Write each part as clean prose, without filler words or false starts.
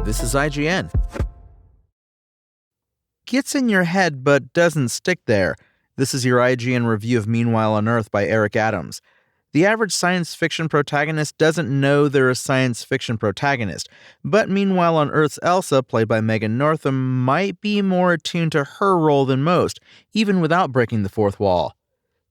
This is IGN. Gets in your head but doesn't stick there. This is your IGN review of Meanwhile on Earth by Eric Adams. The average science fiction protagonist doesn't know they're a science fiction protagonist, but Meanwhile on Earth's Elsa, played by Megan Northam, might be more attuned to her role than most, even without breaking the fourth wall.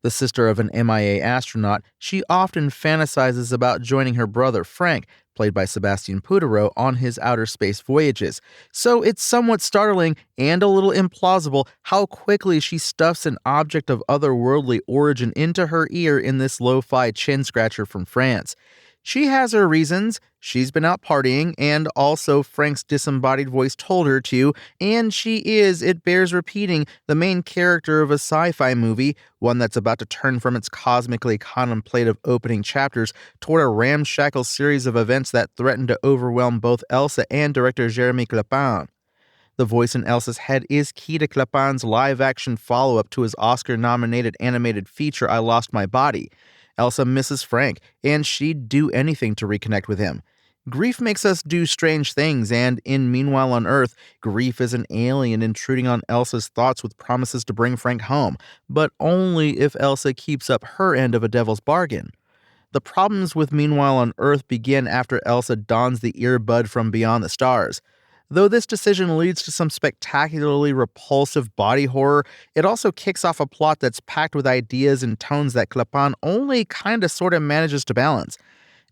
The sister of an MIA astronaut, she often fantasizes about joining her brother Frank, played by Sebastian Pudereau, on his outer space voyages. So it's somewhat startling and a little implausible how quickly she stuffs an object of otherworldly origin into her ear in this lo-fi chin scratcher from France. She has her reasons. She's been out partying, and also Frank's disembodied voice told her to, and she is, it bears repeating, the main character of a sci-fi movie, one that's about to turn from its cosmically contemplative opening chapters toward a ramshackle series of events that threaten to overwhelm both Elsa and director Jeremy Clapin. The voice in Elsa's head is key to Clapin's live-action follow-up to his Oscar-nominated animated feature I Lost My Body. Elsa misses Frank, and she'd do anything to reconnect with him. Grief makes us do strange things, and in Meanwhile on Earth, grief is an alien intruding on Elsa's thoughts with promises to bring Frank home, but only if Elsa keeps up her end of a devil's bargain. The problems with Meanwhile on Earth begin after Elsa dons the earbud from beyond the stars. Though this decision leads to some spectacularly repulsive body horror, it also kicks off a plot that's packed with ideas and tones that Clapin only kinda sorta manages to balance.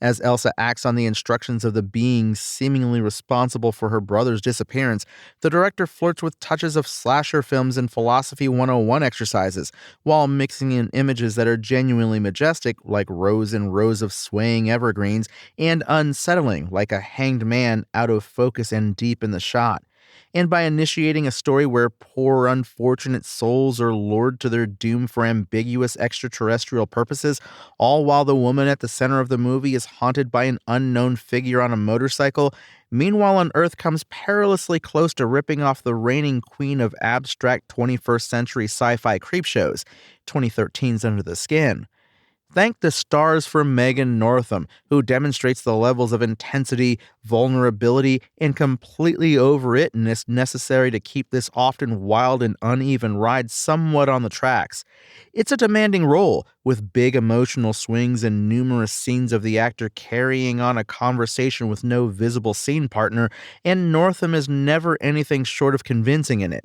As Elsa acts on the instructions of the being seemingly responsible for her brother's disappearance, the director flirts with touches of slasher films and Philosophy 101 exercises, while mixing in images that are genuinely majestic, like rows and rows of swaying evergreens, and unsettling, like a hanged man out of focus and deep in the shot. And by initiating a story where poor, unfortunate souls are lured to their doom for ambiguous extraterrestrial purposes, all while the woman at the center of the movie is haunted by an unknown figure on a motorcycle, Meanwhile on Earth comes perilously close to ripping off the reigning queen of abstract 21st century sci-fi creepshows, 2013's Under the Skin. Thank the stars for Megan Northam, who demonstrates the levels of intensity, vulnerability, and completely overitness necessary to keep this often wild and uneven ride somewhat on the tracks. It's a demanding role, with big emotional swings and numerous scenes of the actor carrying on a conversation with no visible scene partner, and Northam is never anything short of convincing in it.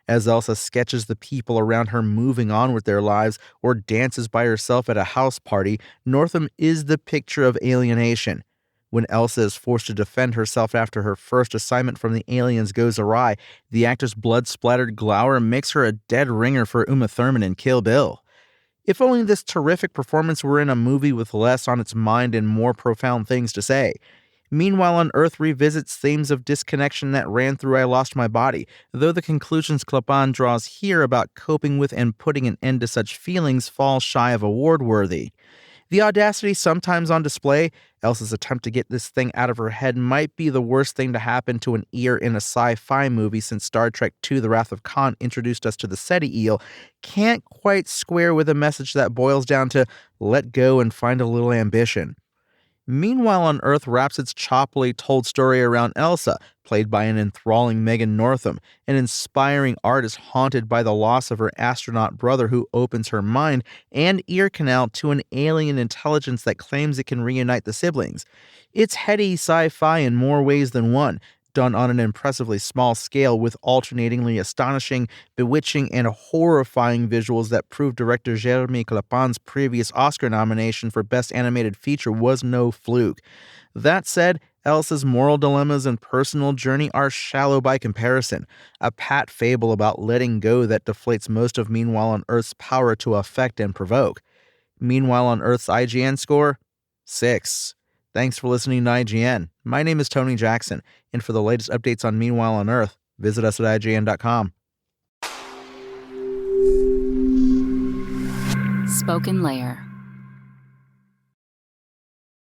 As Elsa sketches the people around her moving on with their lives or dances by herself at a house party, Northam is the picture of alienation. When Elsa is forced to defend herself after her first assignment from the aliens goes awry, the actor's blood-splattered glower makes her a dead ringer for Uma Thurman in Kill Bill. If only this terrific performance were in a movie with less on its mind and more profound things to say. Meanwhile on Earth revisits themes of disconnection that ran through I Lost My Body, though the conclusions Clapin draws here about coping with and putting an end to such feelings fall shy of award-worthy. The audacity sometimes on display, Elsa's attempt to get this thing out of her head, might be the worst thing to happen to an ear in a sci-fi movie since Star Trek II The Wrath of Khan introduced us to the SETI eel, can't quite square with a message that boils down to let go and find a little ambition. Meanwhile on Earth wraps its choppily told story around Elsa, played by an enthralling Megan Northam, an inspiring artist haunted by the loss of her astronaut brother who opens her mind and ear canal to an alien intelligence that claims it can reunite the siblings. It's heady sci-fi in more ways than one, done on an impressively small scale with alternatingly astonishing, bewitching, and horrifying visuals that prove director Jeremy Clapin's previous Oscar nomination for Best Animated Feature was no fluke. That said, Elsa's moral dilemmas and personal journey are shallow by comparison, a pat fable about letting go that deflates most of Meanwhile on Earth's power to affect and provoke. Meanwhile on Earth's IGN score? 6. Thanks for listening to IGN. My name is Tony Jackson, and for the latest updates on Meanwhile on Earth, visit us at IGN.com. Spoken Layer.